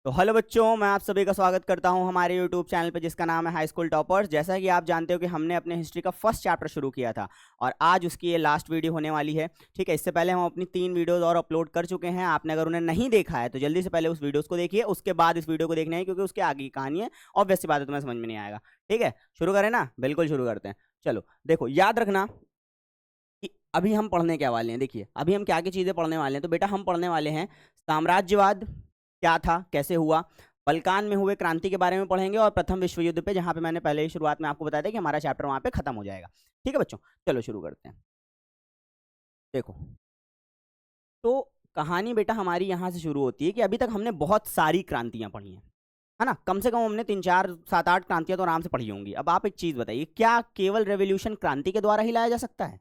तो हेलो बच्चों, मैं आप सभी का स्वागत करता हूं हमारे यूट्यूब चैनल पे जिसका नाम है हाई स्कूल टॉपर्स। जैसा कि आप जानते हो कि हमने अपने हिस्ट्री का फर्स्ट चैप्टर शुरू किया था और आज उसकी ये लास्ट वीडियो होने वाली है। ठीक है, इससे पहले हम अपनी 3 वीडियोस और अपलोड कर चुके हैं। आपने अगर उन्हें नहीं देखा है तो जल्दी से पहले उस वीडियोस को देखिए, उसके बाद इस वीडियो को देखना है क्योंकि उसके आगे की कहानी है। ऑब्वियस सी बात है, तुम्हें समझ में नहीं आएगा। ठीक है, शुरू करें ना? बिल्कुल शुरू करते हैं। चलो देखो, याद रखना कि अभी हम पढ़ने क्या वाले हैं। देखिए अभी हम क्या क्या चीजें पढ़ने वाले हैं। तो बेटा हम पढ़ने वाले हैं साम्राज्यवाद क्या था, कैसे हुआ, बल्कान में हुए क्रांति के बारे में पढ़ेंगे और प्रथम विश्व युद्ध पे, जहां पे मैंने पहले ही शुरुआत में आपको बताया था कि हमारा चैप्टर वहां पे खत्म हो जाएगा। ठीक है बच्चों, चलो शुरू करते हैं। देखो, तो कहानी बेटा हमारी यहां से शुरू होती है कि अभी तक हमने बहुत सारी क्रांतियां पढ़ी हैं, है ना। कम से कम हमने 3 4 7 8 क्रांतियां तो आराम से पढ़ी होंगी। अब आप एक चीज बताइए, क्या केवल रेवोल्यूशन क्रांति के द्वारा ही लाया जा सकता है?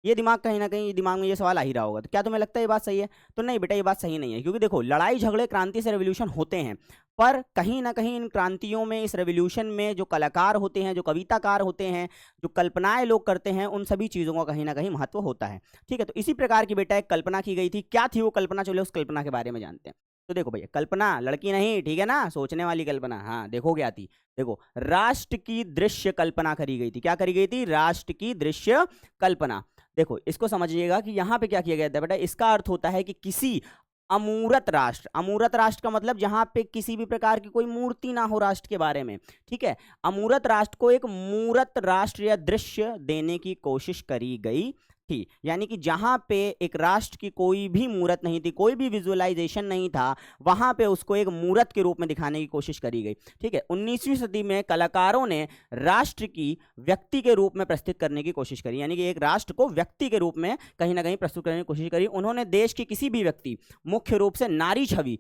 ये दिमाग कहीं ना कहीं दिमाग में ये सवाल आ ही रहा होगा। तो क्या तुम्हें लगता है ये बात सही है? तो नहीं बेटा, ये बात सही नहीं है, क्योंकि देखो लड़ाई झगड़े क्रांति से रेवोल्यूशन होते हैं, पर कहीं ना कहीं इन क्रांतियों में, इस रेवोल्यूशन में जो कलाकार होते हैं, जो कविताकार होते हैं, जो कल्पनाएं लोग करते हैं, उन सभी चीज़ों का कहीं ना कहीं महत्व होता है। ठीक है, तो इसी प्रकार की बेटा एक कल्पना की गई थी। क्या थी वो कल्पना? चलो उस कल्पना के बारे में जानते हैं। तो देखो भैया, कल्पना लड़की नहीं, ठीक है ना, सोचने वाली कल्पना। हाँ देखो क्या थी। देखो, राष्ट्र की दृश्य कल्पना करी गई थी। क्या करी गई थी? राष्ट्र की दृश्य कल्पना। देखो इसको समझिएगा कि यहां पे क्या किया गया था बेटा। इसका अर्थ होता है कि किसी अमूर्त राष्ट्र, अमूर्त राष्ट्र का मतलब जहां पे किसी भी प्रकार की कोई मूर्ति ना हो राष्ट्र के बारे में। ठीक है, अमूर्त राष्ट्र को एक मूर्त राष्ट्र या दृश्य देने की कोशिश करी गई थी। यानी कि जहां पे एक राष्ट्र की कोई भी मूर्त नहीं थी, कोई भी विजुअलाइजेशन नहीं था, वहां पे उसको एक मूर्त के रूप में दिखाने की कोशिश करी गई। ठीक है, 19वीं सदी में कलाकारों ने राष्ट्र की व्यक्ति के रूप में प्रस्तुत करने की कोशिश करी। यानी कि एक राष्ट्र को व्यक्ति के रूप में कहीं ना कहीं प्रस्तुत करने की कोशिश करी। उन्होंने देश की किसी भी व्यक्ति, मुख्य रूप से नारी छवि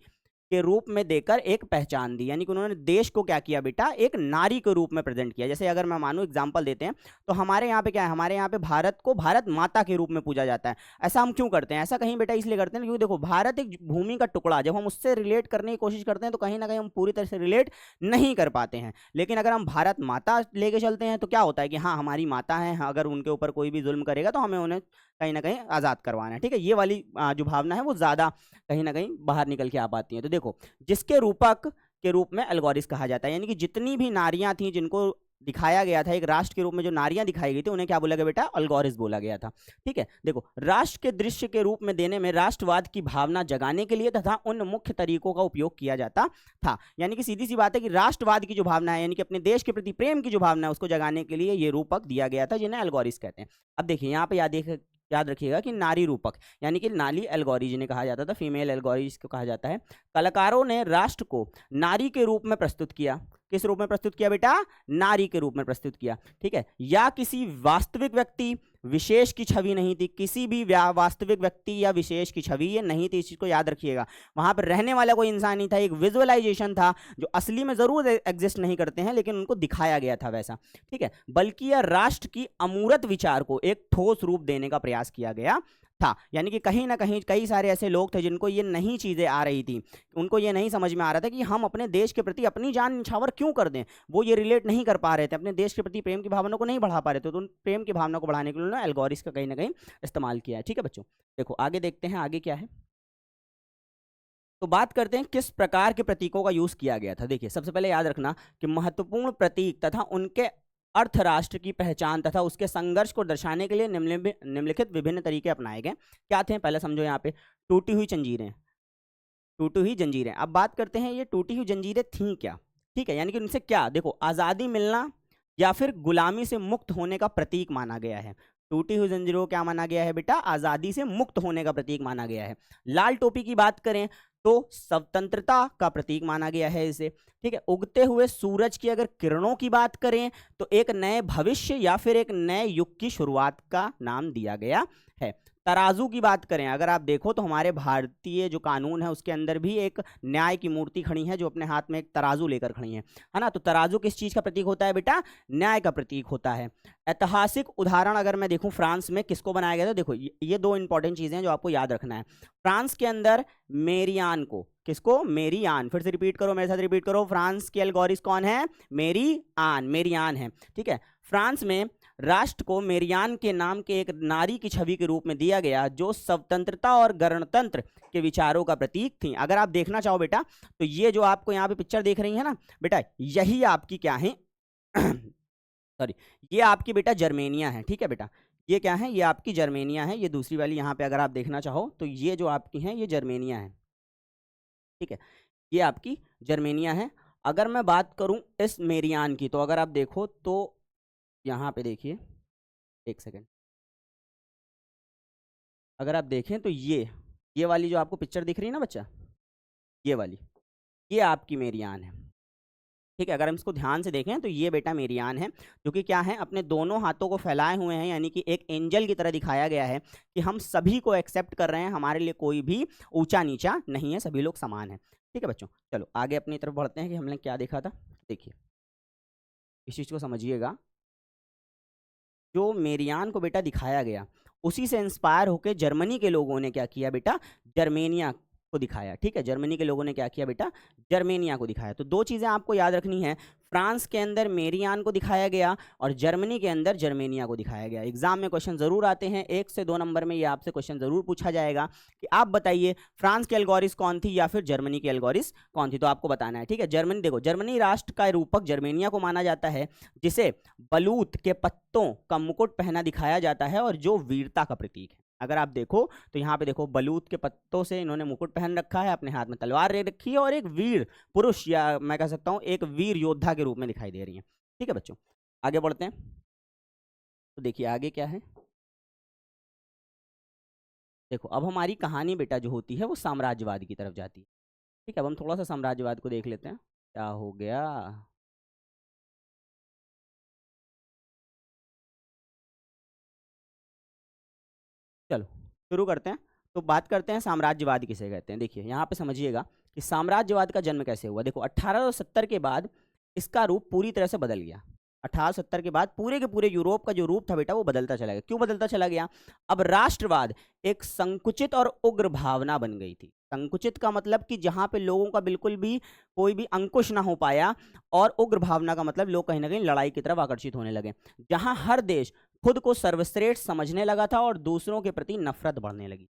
के रूप में देकर एक पहचान दी। यानी कि उन्होंने देश को क्या किया बेटा? एक नारी के रूप में प्रेजेंट किया। जैसे अगर मैं मानूं, एग्जांपल देते हैं, तो हमारे यहाँ पे क्या है, हमारे यहाँ पे भारत को भारत माता के रूप में पूजा जाता है। ऐसा हम क्यों करते हैं? ऐसा कहीं बेटा इसलिए करते हैं क्योंकि देखो, भारत एक भूमि का टुकड़ा, जब हम उससे रिलेट करने की कोशिश करते हैं तो कहीं ना कहीं हम पूरी तरह से रिलेट नहीं कर पाते हैं। लेकिन अगर हम भारत माता लेके चलते हैं तो क्या होता है कि हाँ हमारी माता है, हाँ, अगर उनके ऊपर कोई भी जुल्म करेगा तो हमें उन्हें कहीं ना कहीं आज़ाद करवाना है। ठीक है, ये वाली जो भावना है वो ज़्यादा कहीं ना कहीं बाहर निकल के आ पाती है। तो देखो, जिसके रूपक के रूप में अल्गोरिस कहा जाता है। यानी कि जितनी भी नारियां थी जिनको दिखाया गया था एक राष्ट्र के रूप में, जो नारियां दिखाई गई थी, उन्हें क्या बोला गया बेटा? अल्गोरिस बोला गया था। ठीक है, देखो राष्ट्र के दृश्य के रूप में देने में राष्ट्रवाद की भावना जगाने के लिए तथा उन मुख्य तरीकों का उपयोग किया जाता था। यानी कि सीधी सी बात है कि राष्ट्रवाद की जो भावना है, यानी कि अपने देश के प्रति प्रेम की जो भावना है, उसको जगाने के लिए ये रूपक दिया गया था, जिन्हें अल्गोरिस कहते हैं। अब देखिए यहाँ पे याद रखिएगा कि नारी रूपक यानी कि नाली एल्गोरी जिन्हें कहा जाता था, फीमेल एल्गोरी को कहा जाता है। कलाकारों ने राष्ट्र को नारी के रूप में प्रस्तुत किया। किस रूप में प्रस्तुत किया बेटा? नारी के रूप में प्रस्तुत किया। ठीक है, या किसी वास्तविक व्यक्ति विशेष की छवि नहीं थी। किसी भी वास्तविक व्यक्ति या विशेष की छवि ये नहीं थी। इस चीज को याद रखिएगा। वहां पर रहने वाला कोई इंसान नहीं था, एक विजुअलाइजेशन था जो असली में जरूर एग्जिस्ट नहीं करते हैं, लेकिन उनको दिखाया गया था वैसा। ठीक है, बल्कि यह राष्ट्र की अमूर्त विचार को एक ठोस रूप देने का प्रयास किया गया था। यानी कि कहीं ना कहीं कई सारे ऐसे लोग थे जिनको ये नई चीजें आ रही थी, उनको ये नहीं समझ में आ रहा था कि हम अपने देश के प्रति अपनी जान निछावर क्यों कर दें। वो ये रिलेट नहीं कर पा रहे थे, अपने देश के प्रति प्रेम की भावना को नहीं बढ़ा पा रहे थे। तो उन प्रेम की भावना को बढ़ाने के लिए उन्होंने एल्गोरिस का कहीं ना कहीं इस्तेमाल किया है। ठीक है बच्चों, देखो आगे देखते हैं आगे क्या है। तो बात करते हैं किस प्रकार के प्रतीकों का यूज किया गया था। देखिए सबसे पहले याद रखना कि महत्वपूर्ण प्रतीक तथा उनके अर्थ राष्ट्र की पहचान तथा उसके संघर्ष को दर्शाने के लिए निम्नलिखित विभिन्न तरीके अपनाए गए। क्या थे पहले समझो। यहाँ पे टूटी हुई जंजीरें, टूटी हुई जंजीरें। अब बात करते हैं ये टूटी हुई जंजीरें थी क्या। ठीक है, यानी कि उनसे क्या, देखो आज़ादी मिलना या फिर गुलामी से मुक्त होने का प्रतीक माना गया है। टूटी हुई जंजीरों को क्या माना गया है बेटा? आज़ादी से मुक्त होने का प्रतीक माना गया है। लाल टोपी की बात करें तो स्वतंत्रता का प्रतीक माना गया है इसे। ठीक है, उगते हुए सूरज की अगर किरणों की बात करें तो एक नए भविष्य या फिर एक नए युग की शुरुआत का नाम दिया गया है। तराजू की बात करें, अगर आप देखो तो हमारे भारतीय जो कानून है उसके अंदर भी एक न्याय की मूर्ति खड़ी है जो अपने हाथ में एक तराजू लेकर खड़ी है ना। तो तराजू किस चीज का प्रतीक होता है बेटा? न्याय का प्रतीक होता है। ऐतिहासिक उदाहरण अगर मैं देखूं, फ्रांस में किसको बनाया गया था? देखो ये दो इंपॉर्टेंट चीजें हैं जो आपको याद रखना है। फ्रांस के अंदर मेरियान को, किसको? मेरियान। फिर से रिपीट करो, मेरे साथ रिपीट करो। फ्रांस की एल्गोरिस कौन है? मेरी आन, मेरियान है। ठीक है, फ्रांस में राष्ट्र को मेरियान के नाम के एक नारी की छवि के रूप में दिया गया जो स्वतंत्रता और गणतंत्र के विचारों का प्रतीक थी। अगर आप देखना चाहो बेटा तो ये जो आपको यहाँ पे पिक्चर देख रही है ना बेटा, यही आपकी क्या है सॉरी, ये आपकी बेटा जर्मेनिया है। ठीक है बेटा, ये क्या है, ये आपकी जर्मेनिया है। ये दूसरी वाली यहाँ पे अगर आप देखना चाहो तो ये जो आपकी है ये जर्मेनिया है। ठीक है, ये आपकी जर्मेनिया है। अगर मैं बात करूं इस मेरियान की, तो अगर आप देखो तो यहाँ पे देखिए, एक सेकेंड, अगर आप देखें तो ये वाली जो आपको पिक्चर दिख रही है ना बच्चा, ये वाली, ये आपकी मेरियान है। ठीक है, अगर हम इसको ध्यान से देखें तो ये बेटा मेरियान है, जो कि क्या है, अपने दोनों हाथों को फैलाए हुए हैं, यानी कि एक एंजल की तरह दिखाया गया है कि हम सभी को एक्सेप्ट कर रहे हैं, हमारे लिए कोई भी ऊंचा नीचा नहीं है, सभी लोग समान हैं। ठीक है बच्चों, चलो आगे अपनी तरफ बढ़ते हैं कि हमने क्या देखा था। देखिए इस चीज़ को समझिएगा, जो मेरियान को बेटा दिखाया गया उसी से इंस्पायर होकर जर्मनी के लोगों ने क्या किया बेटा, जर्मेनिया को दिखाया। ठीक है, जर्मनी के लोगों ने क्या किया बेटा, जर्मेनिया को दिखाया। तो दो चीज़ें आपको याद रखनी है, फ्रांस के अंदर मेरियान को दिखाया गया और जर्मनी के अंदर जर्मेनिया को दिखाया गया। एग्जाम में क्वेश्चन जरूर आते हैं, 1 से 2 नंबर में ये आपसे क्वेश्चन जरूर पूछा जाएगा कि आप बताइए फ्रांस की एल्गोरिस कौन थी या फिर जर्मनी की एल्गोरिस कौन थी, तो आपको बताना है। ठीक है, जर्मनी, देखो जर्मनी राष्ट्र का रूपक जर्मेनिया को माना जाता है, जिसे बलूत के पत्तों का मुकुट पहना दिखाया जाता है और जो वीरता का प्रतीक है। अगर आप देखो तो यहाँ पे देखो, बलूत के पत्तों से इन्होंने मुकुट पहन रखा है, अपने हाथ में तलवार ले रखी है और एक वीर पुरुष, या मैं कह सकता हूँ एक वीर योद्धा के रूप में दिखाई दे रही है। ठीक है बच्चों, आगे बढ़ते हैं। तो देखिए आगे क्या है, देखो अब हमारी कहानी बेटा जो होती है वो साम्राज्यवाद की तरफ जाती है। ठीक है, अब हम थोड़ा सा साम्राज्यवाद को देख लेते हैं, क्या हो गया। चलो शुरू करते हैं। तो बात करते हैं साम्राज्यवाद किसे कहते हैं। देखिए यहाँ पे समझिएगा कि साम्राज्यवाद का जन्म कैसे हुआ। देखो 1870 के बाद इसका रूप पूरी तरह से बदल गया। 1870 के बाद पूरे के पूरे यूरोप का जो रूप था बेटा वो बदलता चला गया। क्यों बदलता चला गया? अब राष्ट्रवाद एक संकुचित और उग्र भावना बन गई थी। संकुचित का मतलब कि जहां पे लोगों का बिल्कुल भी कोई भी अंकुश ना हो पाया, और उग्र भावना का मतलब लोग कहीं ना कहीं लड़ाई की तरफ आकर्षित होने लगे, जहां हर देश खुद को सर्वश्रेष्ठ समझने लगा था और दूसरों के प्रति नफरत बढ़ने लगी।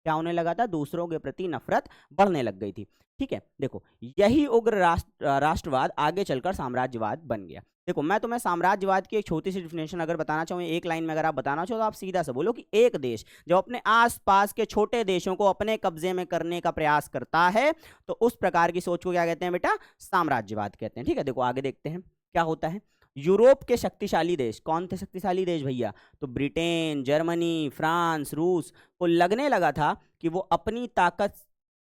क्या होने लगा था? दूसरों के प्रति नफरत बढ़ने लग गई थी। ठीक है, देखो यही उग्र राष्ट्रवाद आगे चलकर साम्राज्यवाद बन गया। देखो मैं तुम्हें साम्राज्यवाद की एक छोटी सी डिफिनेशन अगर बताना चाहूँ, एक लाइन में अगर आप बताना चाहो तो आप सीधा से बोलो कि एक देश जब अपने आसपास के छोटे देशों को अपने कब्जे में करने का प्रयास करता है तो उस प्रकार की सोच को क्या कहते हैं बेटा? साम्राज्यवाद कहते हैं। ठीक है, देखो आगे देखते हैं क्या होता है। यूरोप के शक्तिशाली देश कौन थे? शक्तिशाली देश भैया तो ब्रिटेन, जर्मनी, फ्रांस, रूस को लगने लगा था कि वो अपनी ताकत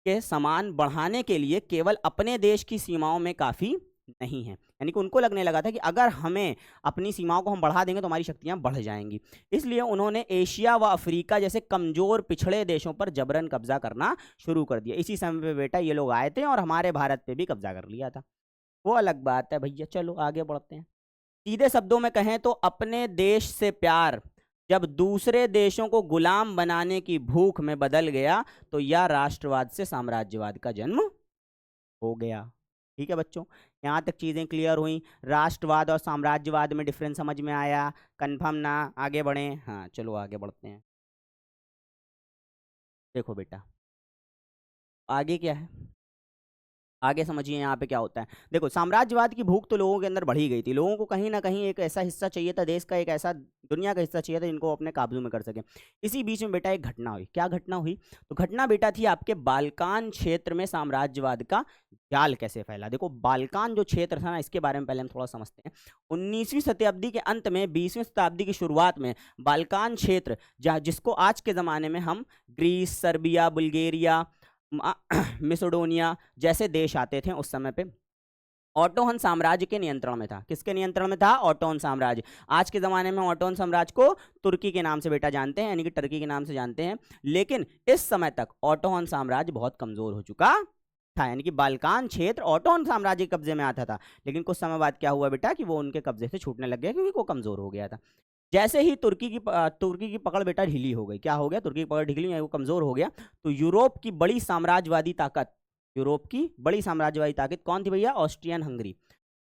के समान बढ़ाने के लिए केवल अपने देश की सीमाओं में काफी नहीं है। यानी कि उनको लगने लगा था कि अगर हमें अपनी सीमाओं को हम बढ़ा देंगे तो हमारी शक्तियां बढ़ जाएंगी। इसलिए उन्होंने एशिया व अफ्रीका जैसे कमजोर पिछड़े देशों पर जबरन कब्जा करना शुरू कर दिया। इसी समय पे बेटा ये लोग आए थे और हमारे भारत पे भी कब्जा कर लिया था, वो अलग बात है भैया। चलो आगे बढ़ते हैं। सीधे शब्दों में कहें तो अपने देश से प्यार जब दूसरे देशों को गुलाम बनाने की भूख में बदल गया तो यह राष्ट्रवाद से साम्राज्यवाद का जन्म हो गया। ठीक है बच्चों, यहां तक चीजें क्लियर हुई। राष्ट्रवाद और साम्राज्यवाद में डिफरेंस समझ में आया? कंफर्म ना? आगे बढ़े? हाँ चलो आगे बढ़ते हैं। देखो बेटा आगे क्या है, आगे समझिए यहाँ पे क्या होता है। देखो साम्राज्यवाद की भूख तो लोगों के अंदर बढ़ी गई थी। लोगों को कहीं ना कहीं एक ऐसा हिस्सा चाहिए था, देश का एक ऐसा, दुनिया का हिस्सा चाहिए था जिनको अपने काबू में कर सके। इसी बीच में बेटा एक घटना हुई। क्या घटना हुई? तो घटना बेटा थी आपके बाल्कान क्षेत्र में साम्राज्यवाद का जाल कैसे फैला। देखो बाल्कान जो क्षेत्र था ना, इसके बारे में पहले हम थोड़ा समझते हैं। 19वीं शताब्दी के अंत में 20वीं शताब्दी की शुरुआत में बाल्कान क्षेत्र, जहाँ जिसको आज के ज़माने में हम ग्रीस, सर्बिया, बुल्गारिया, मिसोडोनिया जैसे देश आते थे, उस समय पे ऑटोहन साम्राज्य के नियंत्रण में था। किसके नियंत्रण में था? ऑटोहन साम्राज्य। आज के ज़माने में ऑटोहन साम्राज्य को तुर्की के नाम से बेटा जानते हैं, यानी कि टर्की के नाम से जानते हैं। लेकिन इस समय तक ऑटोहन साम्राज्य बहुत कमज़ोर हो चुका था, यानी कि बाल्कान क्षेत्र ऑटोहन साम्राज्य के कब्जे में आता था, लेकिन कुछ समय बाद क्या हुआ बेटा कि वो उनके कब्जे से छूटने लग गया क्योंकि वो कमज़ोर हो गया था। जैसे ही तुर्की की पकड़ बेटा ढीली हो गई, क्या हो गया? तुर्की की पकड़ ढीली, वो कमज़ोर हो गया, तो यूरोप की बड़ी साम्राज्यवादी ताकत, यूरोप की बड़ी साम्राज्यवादी ताकत कौन थी भैया? Austrian Hungary.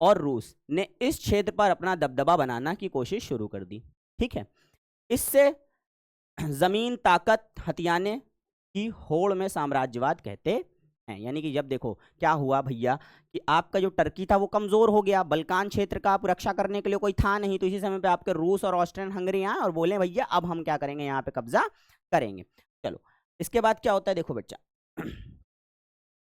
और रूस ने इस क्षेत्र पर अपना दबदबा बनाना की कोशिश शुरू कर दी। ठीक है, इससे जमीन, ताकत हथियाने की होड़ में साम्राज्यवाद कहते हैं। यानी कि जब देखो क्या हुआ भैया कि आपका जो टर्की था वो कमजोर हो गया, बल्कान क्षेत्र का आप रक्षा करने के लिए कोई था नहीं, तो इसी समय पे आपके रूस और ऑस्ट्रियन हंगरी आए और बोले भैया अब हम क्या करेंगे, यहाँ पे कब्जा करेंगे। चलो इसके बाद क्या होता है, देखो बच्चा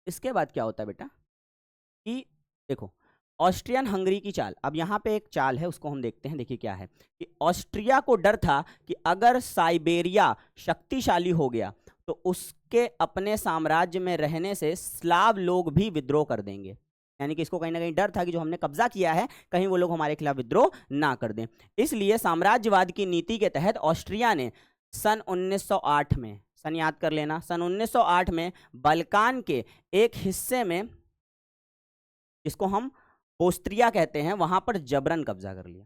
इसके बाद क्या होता है बेटा कि देखो ऑस्ट्रियन हंगरी की चाल, अब यहाँ पे एक चाल है उसको हम देखते हैं। देखिए क्या है कि ऑस्ट्रिया को डर था कि अगर साइबेरिया शक्तिशाली हो गया तो उसके अपने साम्राज्य में रहने से स्लाव लोग भी विद्रोह कर देंगे। यानी कि इसको कहीं ना कहीं डर था कि जो हमने कब्जा किया है कहीं वो लोग हमारे खिलाफ विद्रोह ना कर दें। इसलिए साम्राज्यवाद की नीति के तहत ऑस्ट्रिया ने सन 1908 में, सन याद कर लेना, सन 1908 में बल्कान के एक हिस्से में जिसको हम बोस्त्रिया कहते हैं वहां पर जबरन कब्जा कर लिया।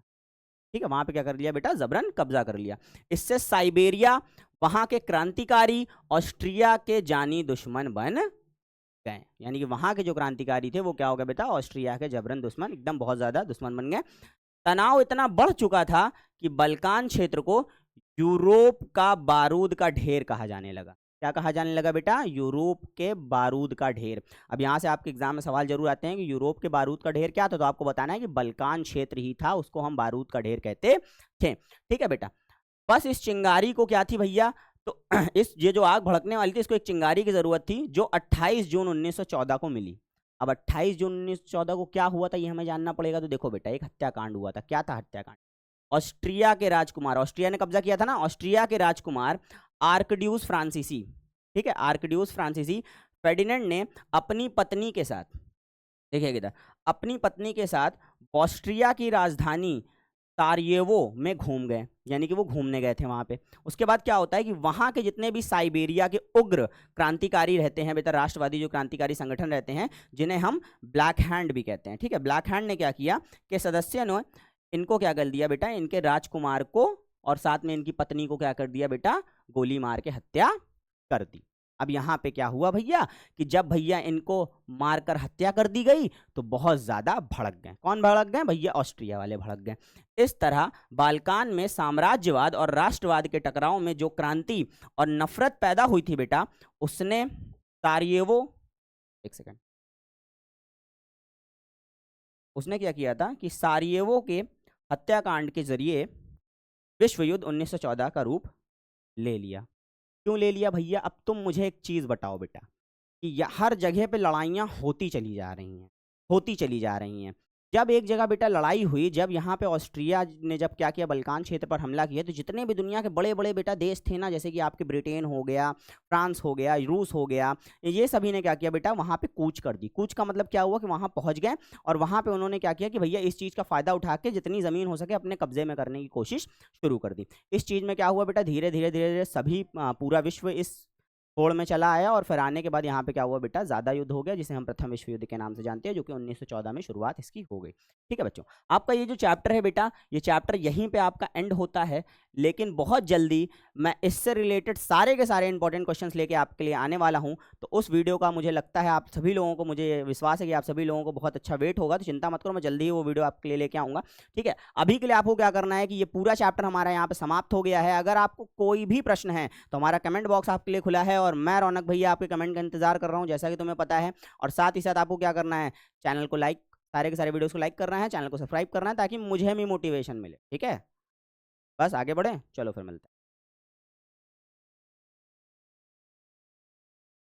ठीक है, वहां पे क्या कर लिया बेटा, जबरन कब्जा कर लिया। इससे साइबेरिया वहां के क्रांतिकारी ऑस्ट्रिया के जानी दुश्मन बन गए। यानी कि वहां के जो क्रांतिकारी थे वो क्या हो गए बेटा, ऑस्ट्रिया के जबरन दुश्मन, एकदम बहुत ज्यादा दुश्मन बन गए। तनाव इतना बढ़ चुका था कि बल्कान क्षेत्र को यूरोप का बारूद का ढेर कहा जाने लगा। क्या कहा जाने लगा बेटा, यूरोप के बारूद का ढेर। अब यहाँ से आपके एग्जाम में सवाल जरूर आते हैं कि यूरोप के बारूद का ढेर क्या था, तो आपको बताना है कि बल्कान क्षेत्र ही था, उसको हम बारूद का ढेर कहते थे। ठीक है बेटा, बस इस चिंगारी को क्या थी भैया, तो इस ये जो आग भड़कने वाली थी इसको एक चिंगारी की जरूरत थी जो 28 जून 1914 को मिली। अब 28 जून 1914 को क्या हुआ था ये हमें जानना पड़ेगा। तो देखो बेटा एक हत्याकांड हुआ था। क्या था हत्याकांड, ऑस्ट्रिया के राजकुमार, ऑस्ट्रिया ने कब्जा किया था ना, ऑस्ट्रिया के राजकुमार आर्कड्यूस फ्रांसीसी, ठीक है, आर्कड्यूस फ्रांसीसी फेर्डिनेंड ने अपनी पत्नी के साथ, देखिए किधर, अपनी पत्नी के साथ ऑस्ट्रिया की राजधानी सारायेवो में घूम गए। यानी कि वो घूमने गए थे वहां पे। उसके बाद क्या होता है कि वहां के जितने भी साइबेरिया के उग्र क्रांतिकारी रहते हैं बेटा, राष्ट्रवादी जो क्रांतिकारी संगठन रहते हैं जिन्हें हम ब्लैक हैंड भी कहते हैं। ठीक है, ब्लैक हैंड ने क्या किया कि सदस्य ने इनको क्या कर दिया बेटा, इनके राजकुमार को और साथ में इनकी पत्नी को क्या कर दिया बेटा, गोली मार के हत्या कर दी। अब यहाँ पे क्या हुआ भैया कि जब भैया इनको मारकर हत्या कर दी गई तो बहुत ज्यादा भड़क गए। कौन भड़क गए भैया, ऑस्ट्रिया वाले भड़क गए। इस तरह बाल्कान में साम्राज्यवाद और राष्ट्रवाद के टकराव में जो क्रांति और नफरत पैदा हुई थी बेटा, उसने सारायेवो, एक सेकंड, उसने क्या किया था कि सारायेवो के हत्याकांड के जरिए विश्व युद्ध 1914 का रूप ले लिया। क्यों ले लिया भैया, अब तुम मुझे एक चीज बताओ बेटा कि हर जगह पे लड़ाइयाँ होती चली जा रही हैं, होती चली जा रही हैं। जब एक जगह बेटा लड़ाई हुई, जब यहाँ पे ऑस्ट्रिया ने जब क्या किया, बल्कान क्षेत्र पर हमला किया, तो जितने भी दुनिया के बड़े बड़े बेटा देश थे ना, जैसे कि आपके ब्रिटेन हो गया, फ्रांस हो गया, रूस हो गया, ये सभी ने क्या किया बेटा, वहाँ पे कूच कर दी। कूच का मतलब क्या हुआ कि वहाँ पहुँच गए और वहाँ पे उन्होंने क्या किया कि भैया इस चीज़ का फायदा उठा के जितनी ज़मीन हो सके अपने कब्जे में करने की कोशिश शुरू कर दी। इस चीज़ में क्या हुआ बेटा, धीरे धीरे धीरे धीरे सभी पूरा विश्व इस होड़ में चला आया और फिर आने के बाद यहाँ पे क्या हुआ बेटा, ज्यादा युद्ध हो गया, जिसे हम प्रथम विश्व युद्ध के नाम से जानते हैं, जो कि 1914 में शुरुआत इसकी हो गई। ठीक है बच्चों, आपका ये जो चैप्टर है बेटा, ये चैप्टर यहीं पे आपका एंड होता है, लेकिन बहुत जल्दी मैं इससे रिलेटेड सारे के सारे इंपॉर्टेंट क्वेश्चंस लेके आपके लिए आने वाला हूं। तो उस वीडियो का मुझे लगता है आप सभी लोगों को, मुझे विश्वास है कि आप सभी लोगों को बहुत अच्छा वेट होगा, तो चिंता मत करो, मैं जल्दी ही वो वीडियो आपके लिए लेके आऊँगा। ठीक है, अभी के लिए आपको क्या करना है कि ये पूरा चैप्टर हमारा यहाँ पे समाप्त हो गया है। अगर आपको कोई भी प्रश्न है तो हमारा कमेंट बॉक्स आपके लिए खुला है और मैं रौनक भैया आपके कमेंट का इंतजार कर रहा हूँ, जैसा कि तुम्हें पता है। और साथ ही साथ आपको क्या करना है, चैनल को लाइक, सारे के सारे वीडियोस को लाइक करना है, चैनल को सब्सक्राइब करना है, ताकि मुझे भी मोटिवेशन मिले। ठीक है, बस आगे बढ़े, चलो फिर मिलते हैं।